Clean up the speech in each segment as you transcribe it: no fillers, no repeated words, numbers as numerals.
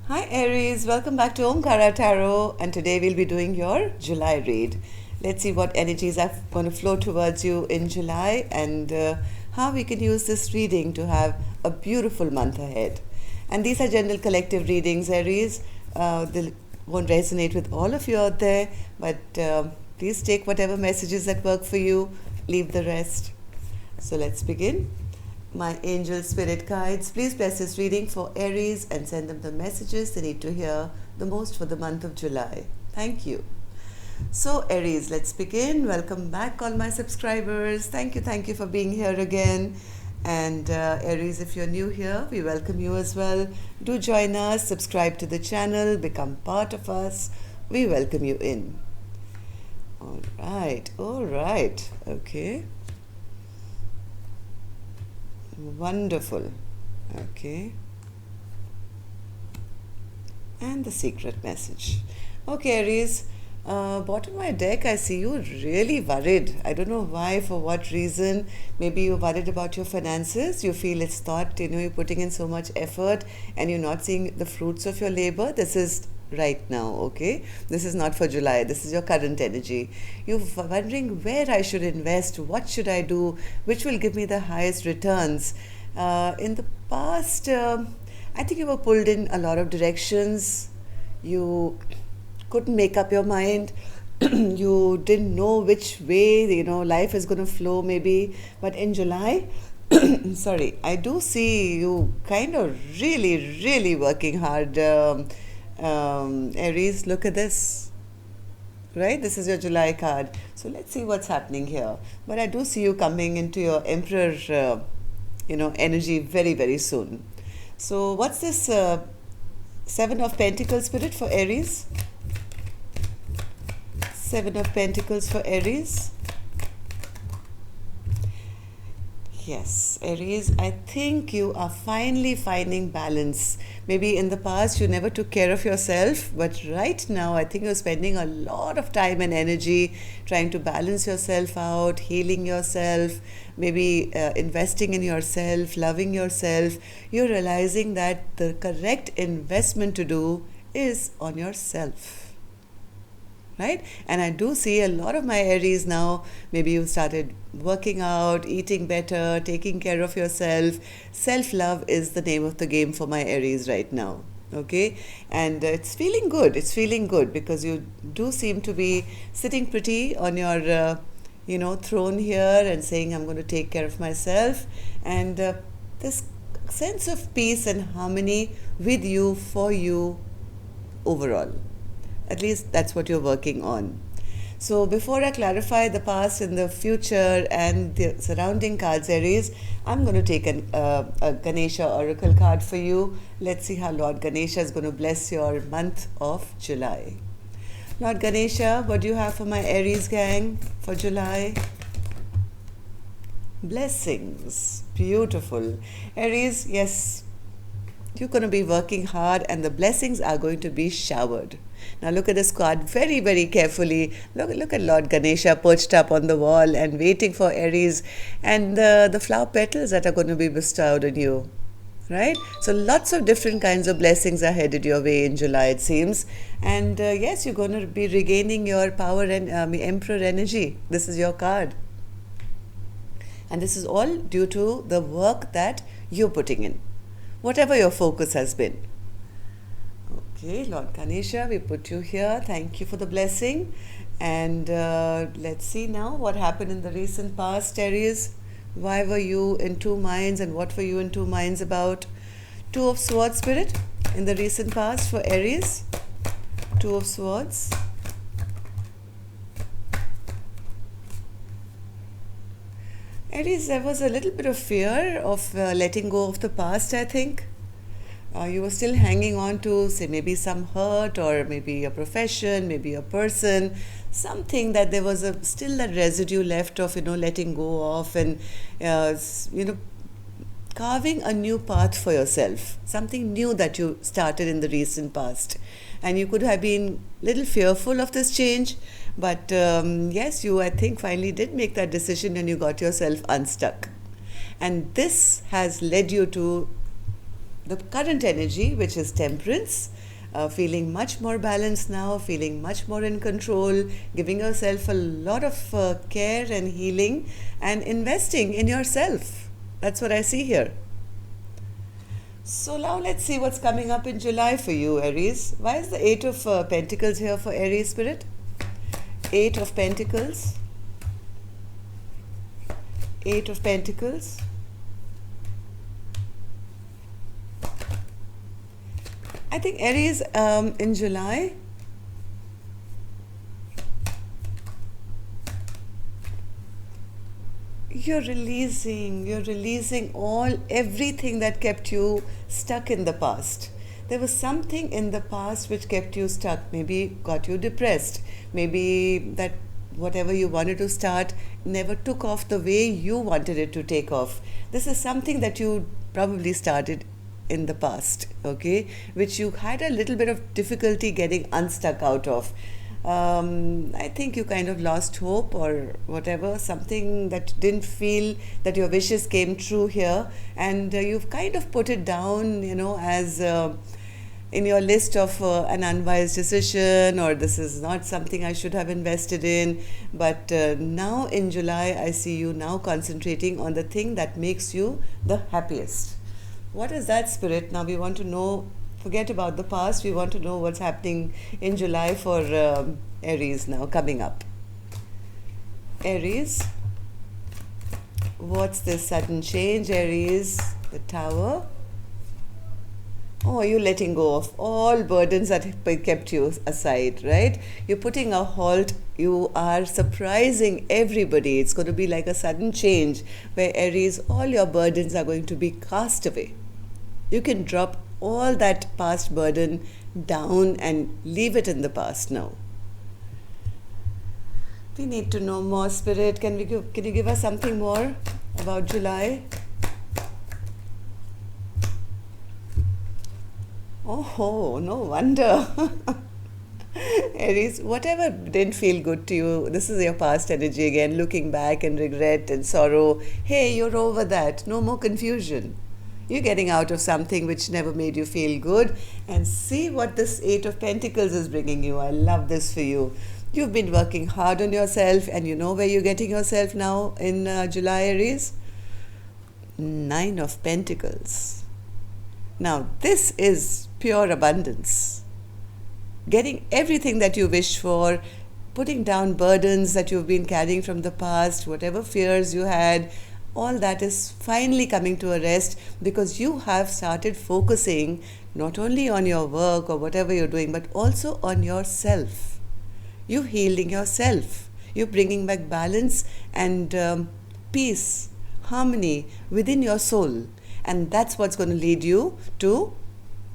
Hi Aries, welcome back to Omkara Tarot, and today we'll be doing your July read. Let's see what energies are going to flow towards you in July and how we can use this reading to have a beautiful month ahead. And these are general collective readings, Aries. They won't resonate with all of you out there, but please take whatever messages that work for you, leave the rest. So let's begin. My angel spirit guides, please bless this reading for Aries and send them the messages they need to hear the most for the month of July. Thank you. So Aries, let's begin. Welcome back all my subscribers. Thank you for being here again. And Aries, if you're new here, we welcome you as well. Do join us, subscribe to the channel, become part of us. We welcome you in. All right. Okay. Wonderful. Okay. And the secret message. Okay, Aries. Bottom of my deck, I see you really worried. I don't know why, for what reason. Maybe you're worried about your finances. You feel it's thought, you're putting in so much effort and you're not seeing the fruits of your labor. This is right now, okay? This is not for July. This is your current energy. You're wondering where I should invest, what should I do, which will give me the highest returns. In the past, I think you were pulled in a lot of directions. You couldn't make up your mind. You didn't know which way life is going to flow, maybe. But in July, sorry, I do see you kind of really working hard. Aries, look at this. Right, this is your July card. So let's see what's happening here. But I do see you coming into your Emperor energy very soon. So what's this Seven of Pentacles spirit for Aries? Seven of Pentacles for Aries. Yes, Aries, I think you are finally finding balance. Maybe in the past you never took care of yourself, but right now I think you're spending a lot of time and energy trying to balance yourself out, healing yourself, maybe investing in yourself, loving yourself. You're realizing that the correct investment to do is on yourself. Right? And I do see a lot of my Aries now, maybe you started working out, eating better, taking care of yourself. Self-love is the name of the game for my Aries right now. Okay? And it's feeling good because you do seem to be sitting pretty on your throne here and saying, I'm going to take care of myself. And this sense of peace and harmony with you, for you, overall. At least that's what you're working on. So before I clarify the past and the future and the surrounding cards, Aries, I'm going to take a Ganesha Oracle card for you. Let's see how Lord Ganesha is going to bless your month of July. Lord Ganesha, what do you have for my Aries gang for July? Blessings. Beautiful. Aries, yes, you're going to be working hard and the blessings are going to be showered. Now look at this card very carefully. Look at Lord Ganesha perched up on the wall and waiting for Aries and the flower petals that are going to be bestowed on you. Right? So lots of different kinds of blessings are headed your way in July, it seems. And yes, you're going to be regaining your power and Emperor energy. This is your card. And this is all due to the work that you're putting in, whatever your focus has been. Okay, Lord Ganesha, we put you here. Thank you for the blessing. And let's see now what happened in the recent past, Aries. Why were you in two minds and what were you in two minds about? Two of Swords spirit in the recent past for Aries. Two of Swords. Aries, there was a little bit of fear of letting go of the past, I think. You were still hanging on to, say, maybe some hurt or maybe a profession, maybe a person, something that there was still a residue left of, letting go of and, carving a new path for yourself, something new that you started in the recent past. And you could have been a little fearful of this change, but yes, you, I think, finally did make that decision and you got yourself unstuck. And this has led you to the current energy, which is temperance, feeling much more balanced now, feeling much more in control, giving yourself a lot of care and healing, and investing in yourself. That's what I see here. So now let's see what's coming up in July for you, Aries. Why is the Eight of Pentacles here for Aries spirit? Eight of Pentacles. Eight of Pentacles. I think Aries in July, you're releasing everything that kept you stuck in the past. There was something in the past which kept you stuck, maybe got you depressed, maybe that whatever you wanted to start never took off the way you wanted it to take off. This is something that you probably started in the past, okay, which you had a little bit of difficulty getting unstuck out of. I think you kind of lost hope or whatever, something that didn't feel that your wishes came true here, and you've kind of put it down, as in your list of an unwise decision, or this is not something I should have invested in. But now in July, I see you now concentrating on the thing that makes you the happiest. What is that, spirit? Now we want to know. Forget about the past. We want to know what's happening in July for Aries now coming up. Aries, what's this sudden change, Aries? The Tower. Oh, you're letting go of all burdens that kept you aside, right? You're putting a halt. You are surprising everybody. It's going to be like a sudden change where Aries, all your burdens are going to be cast away. You can drop all that past burden down and leave it in the past now. We need to know more, spirit. Can you give us something more about July? Oh, no wonder. Aries, whatever didn't feel good to you, this is your past energy again, looking back and regret and sorrow. Hey, you're over that. No more confusion. You're getting out of something which never made you feel good, and see what this Eight of Pentacles is bringing you. I love this for you. You've been working hard on yourself, and you know where you're getting yourself now in July, Aries? Nine of Pentacles. Now, this is pure abundance. Getting everything that you wish for, putting down burdens that you've been carrying from the past, whatever fears you had, all that is finally coming to a rest because you have started focusing not only on your work or whatever you're doing, but also on yourself. You're healing yourself. You're bringing back balance and peace, harmony within your soul. And that's what's going to lead you to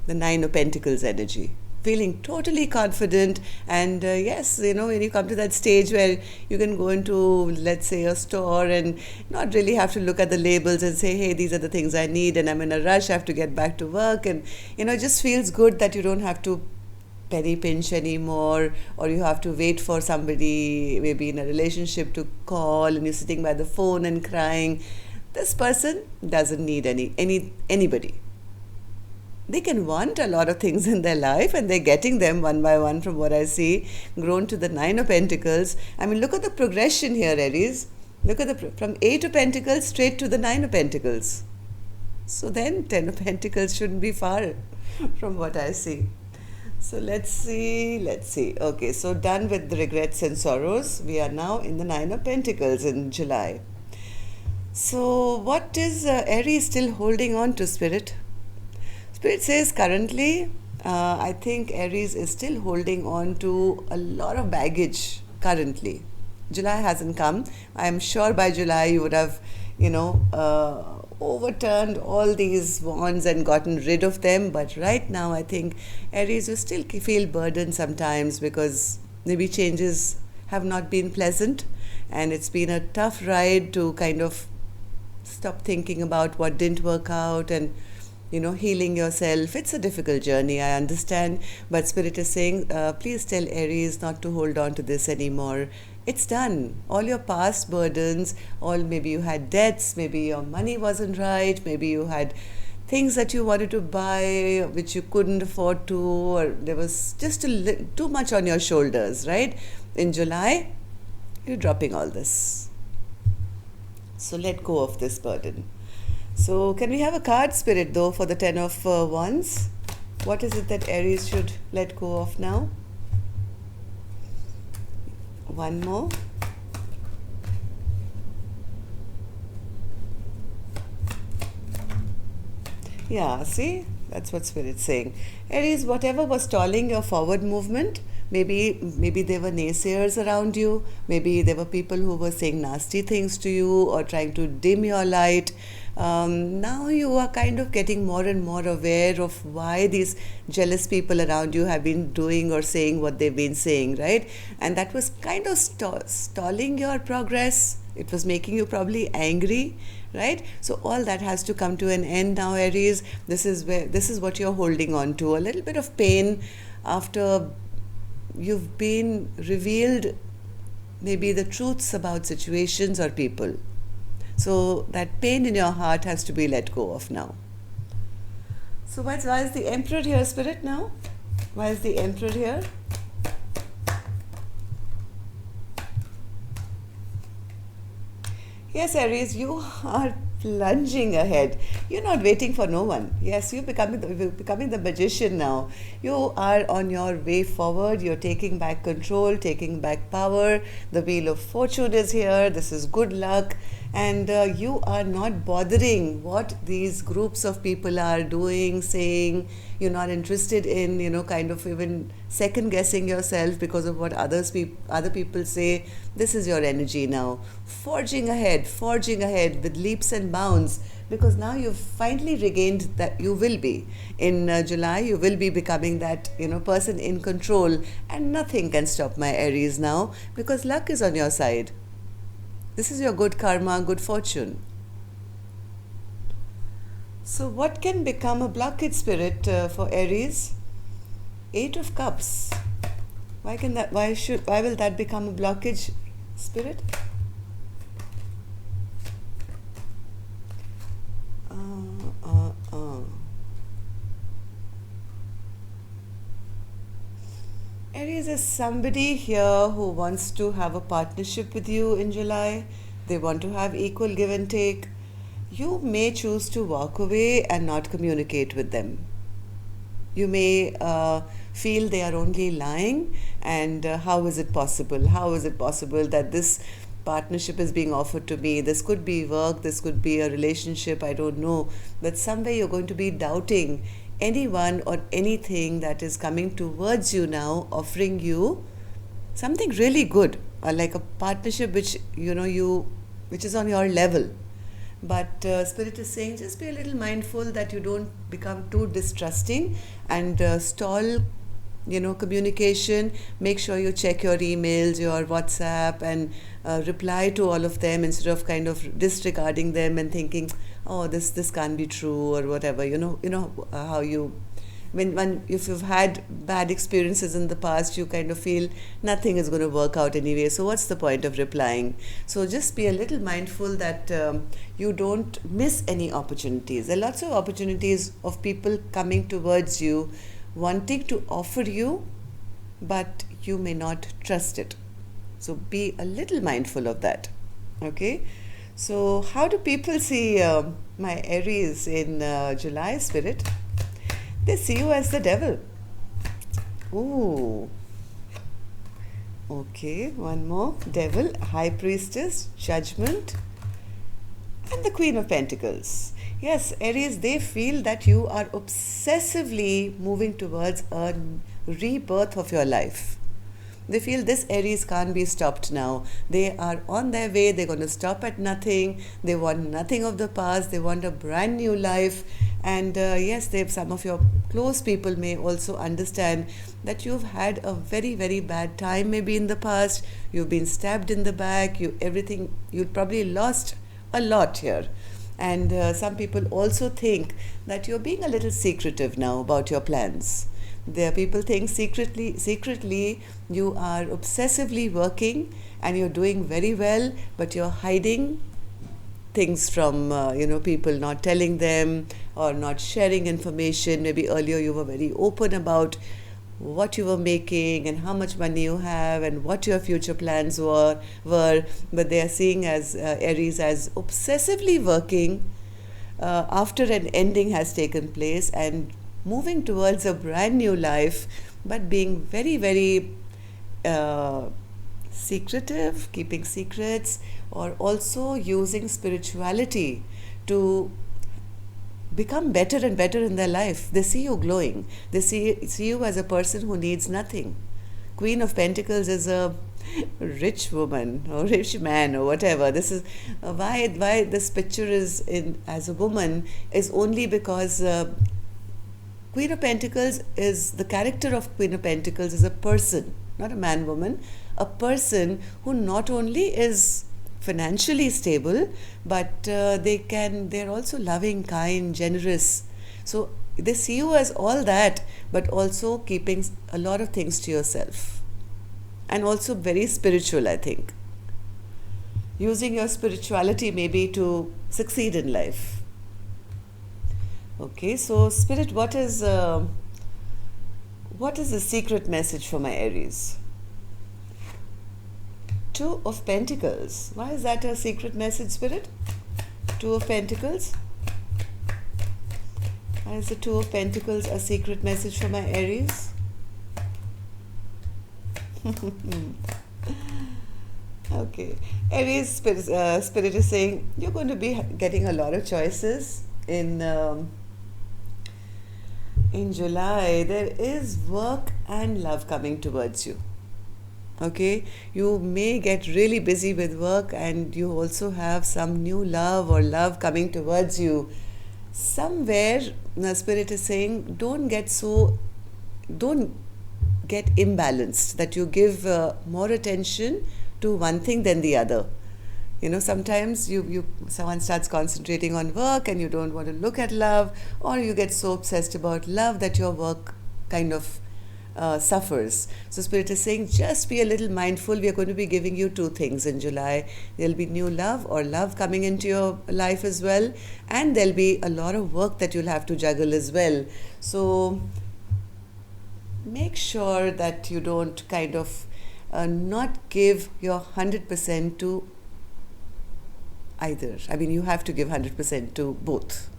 the Nine of Pentacles energy. Feeling totally confident, and yes, when you come to that stage where you can go into, let's say, a store and not really have to look at the labels and say, hey, these are the things I need and I'm in a rush, I have to get back to work, and it just feels good that you don't have to penny pinch anymore, or you have to wait for somebody maybe in a relationship to call and you're sitting by the phone and crying. This person doesn't need anybody. They can want a lot of things in their life, and they're getting them one by one from what I see, grown to the Nine of Pentacles. I mean, look at the progression here, Aries. Look at from Eight of Pentacles straight to the Nine of Pentacles. So then Ten of Pentacles shouldn't be far from what I see. So let's see. Okay, so done with the regrets and sorrows. We are now in the Nine of Pentacles in July. So what is Aries still holding on to, Spirit? Spirit says currently, I think Aries is still holding on to a lot of baggage currently. July hasn't come. I am sure by July you would have, overturned all these wands and gotten rid of them. But right now, I think Aries, you still feel burdened sometimes because maybe changes have not been pleasant, and it's been a tough ride to kind of stop thinking about what didn't work out and healing yourself. It's a difficult journey, I understand, but Spirit is saying, please tell Aries not to hold on to this anymore. It's done. All your past burdens, maybe you had debts, maybe your money wasn't right, maybe you had things that you wanted to buy which you couldn't afford to, or there was just too much on your shoulders, right? In July, you're dropping all this. So let go of this burden. So can we have a card, Spirit, though, for the Ten of Wands? What is it that Aries should let go of now? One more. Yeah, see, that's what Spirit's saying. Aries, whatever was stalling your forward movement, maybe there were naysayers around you, maybe there were people who were saying nasty things to you or trying to dim your light. Now you are kind of getting more and more aware of why these jealous people around you have been doing or saying what they've been saying, right? And that was kind of stalling your progress. It was making you probably angry, right? So all that has to come to an end now, Aries. This is what you're holding on to. A little bit of pain after you've been revealed maybe the truths about situations or people. So that pain in your heart has to be let go of now. So why is the Emperor here, Spirit, now? Why is the Emperor here? Yes, Aries, you are plunging ahead. You're not waiting for no one. Yes, you're becoming the magician now. You are on your way forward. You're taking back control, taking back power. The Wheel of Fortune is here. This is good luck. And you are not bothering what these groups of people are doing, saying. You're not interested in, kind of even second guessing yourself because of what other people say. This is your energy now. Forging ahead with leaps and bounds, because now you've finally regained that. You will be in July, you will be becoming that person in control, and nothing can stop my Aries now, because luck is on your side. This is your good karma, good fortune. So what can become a blockage, Spirit, for Aries? Eight of Cups. Why will that become a blockage, Spirit? Aries, is somebody here who wants to have a partnership with you in July. They want to have equal give and take. You may choose to walk away and not communicate with them. You may feel they are only lying, and how is it possible? How is it possible that this partnership is being offered to me? This could be work, this could be a relationship, I don't know. But somewhere you're going to be doubting anyone or anything that is coming towards you now, offering you something really good, or like a partnership which which is on your level. But Spirit is saying, just be a little mindful that you don't become too distrusting and stall communication. Make sure you check your emails, your WhatsApp, and reply to all of them instead of kind of disregarding them and thinking, oh, this can't be true, or whatever. How you, if you've had bad experiences in the past, you kind of feel nothing is going to work out anyway, so what's the point of replying? So just be a little mindful that you don't miss any opportunities. There are lots of opportunities of people coming towards you, wanting to offer you, but you may not trust it. So be a little mindful of that. Okay? So how do people see my Aries in July, Spirit? They see you as the devil. Ooh. Okay, one more. Devil, High Priestess, Judgment, and the Queen of Pentacles. Yes, Aries, they feel that you are obsessively moving towards a rebirth of your life. They feel this Aries can't be stopped now. They are on their way. They're going to stop at nothing. They want nothing of the past. They want a brand new life. And yes, some of your close people may also understand that you've had a very, very bad time maybe in the past. You've been stabbed in the back. You probably lost a lot here. And some people also think that you're being a little secretive now about your plans. There are people think secretly you are obsessively working and you're doing very well, but you're hiding things from people, not telling them or not sharing information. Maybe earlier you were very open about what you were making and how much money you have and what your future plans were, but they are seeing as Aries as obsessively working after an ending has taken place and moving towards a brand new life, but being very, very uh, secretive, keeping secrets, or also using spirituality to become better and better in their life. They see you glowing. They see you as a person who needs nothing. Queen of Pentacles is a rich woman or rich man or whatever. This is why this picture is in as a woman is only because Queen of Pentacles is the character of Queen of Pentacles is a person, not a man woman, a person who not only is financially stable, but they're also loving, kind, generous. So they see you as all that, but also keeping a lot of things to yourself, and also very spiritual, I think. Using your spirituality maybe to succeed in life. Okay, so Spirit, what is the secret message for my Aries? Two of Pentacles. Why is that a secret message, Spirit? Two of Pentacles. Why is the Two of Pentacles a secret message for my Aries? Okay. Aries spirit is saying you're going to be getting a lot of choices in July. There is work and love coming towards you. Okay, you may get really busy with work, and you also have some new love or love coming towards you. Somewhere, the Spirit is saying, don't get imbalanced, that you give more attention to one thing than the other. Sometimes someone starts concentrating on work and you don't want to look at love, or you get so obsessed about love that your work kind of suffers. So Spirit is saying just be a little mindful. We are going to be giving you two things in July. There'll be new love or love coming into your life as well, and there'll be a lot of work that you'll have to juggle as well. So make sure that you don't kind of not give your 100% to either. I mean, you have to give 100% to both.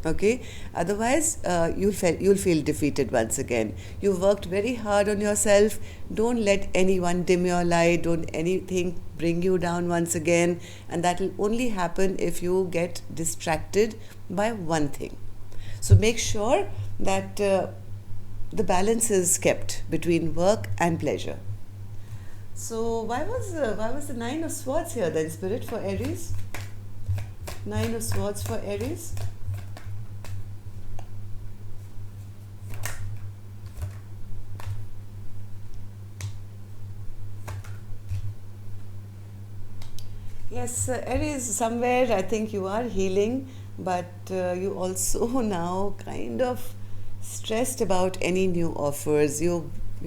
Okay, otherwise you'll feel defeated once again. You worked very hard on yourself. Don't let anyone dim your light. Don't anything bring you down once again, and that will only happen if you get distracted by one thing. So make sure that the balance is kept between work and pleasure. So why was the Nine of Swords here then, Spirit, for Aries? Nine of Swords for Aries. Yes, Aries, somewhere I think you are healing, but you also now kind of stressed about any new offers. You're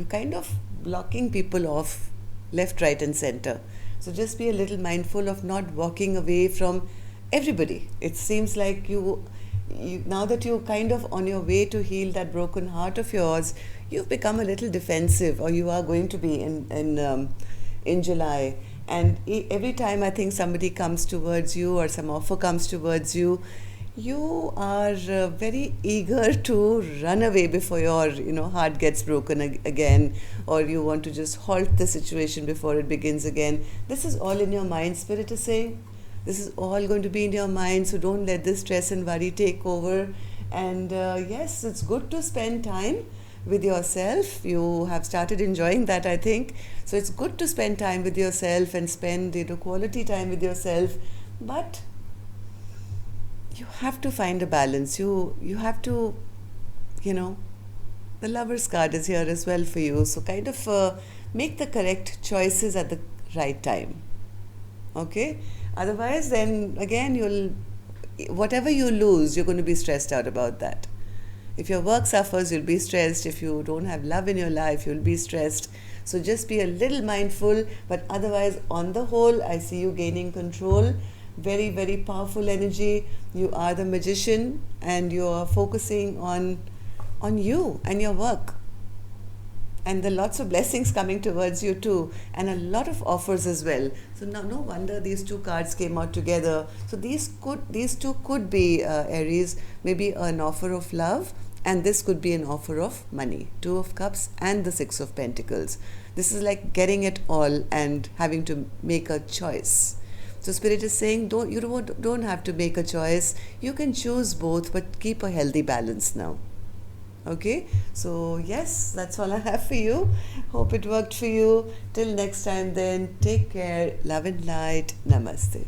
kind of blocking people off left, right, and center. So just be a little mindful of not walking away from everybody. It seems like you now that you're kind of on your way to heal that broken heart of yours, you've become a little defensive, or you are going to be in July. And every time I think somebody comes towards you or some offer comes towards you, you are very eager to run away before your heart gets broken again, or you want to just halt the situation before it begins again. This is all in your mind, Spirit is saying. This is all going to be in your mind, so don't let this stress and worry take over. And yes, it's good to spend time with yourself. You have started enjoying that, I think. So it's good to spend time with yourself and spend quality time with yourself. But you have to find a balance. You have to, the Lover's card is here as well for you. So kind of make the correct choices at the right time. Okay? Otherwise, then again, whatever you lose, you're going to be stressed out about that. If your work suffers, you'll be stressed. If you don't have love in your life, you'll be stressed. So just be a little mindful. But otherwise, on the whole, I see you gaining control. very, very powerful energy. You are the magician, and you are focusing on you and your work. And there are lots of blessings coming towards you too, and a lot of offers as well. So now, no wonder these two cards came out together. So these two could be, Aries, maybe an offer of love, and this could be an offer of money. Two of Cups and the Six of Pentacles. This is like getting it all and having to make a choice. So Spirit is saying, don't have to make a choice. You can choose both, but keep a healthy balance now. Okay, so yes, that's all I have for you. Hope it worked for you. Till next time, then, take care. Love and light. Namaste.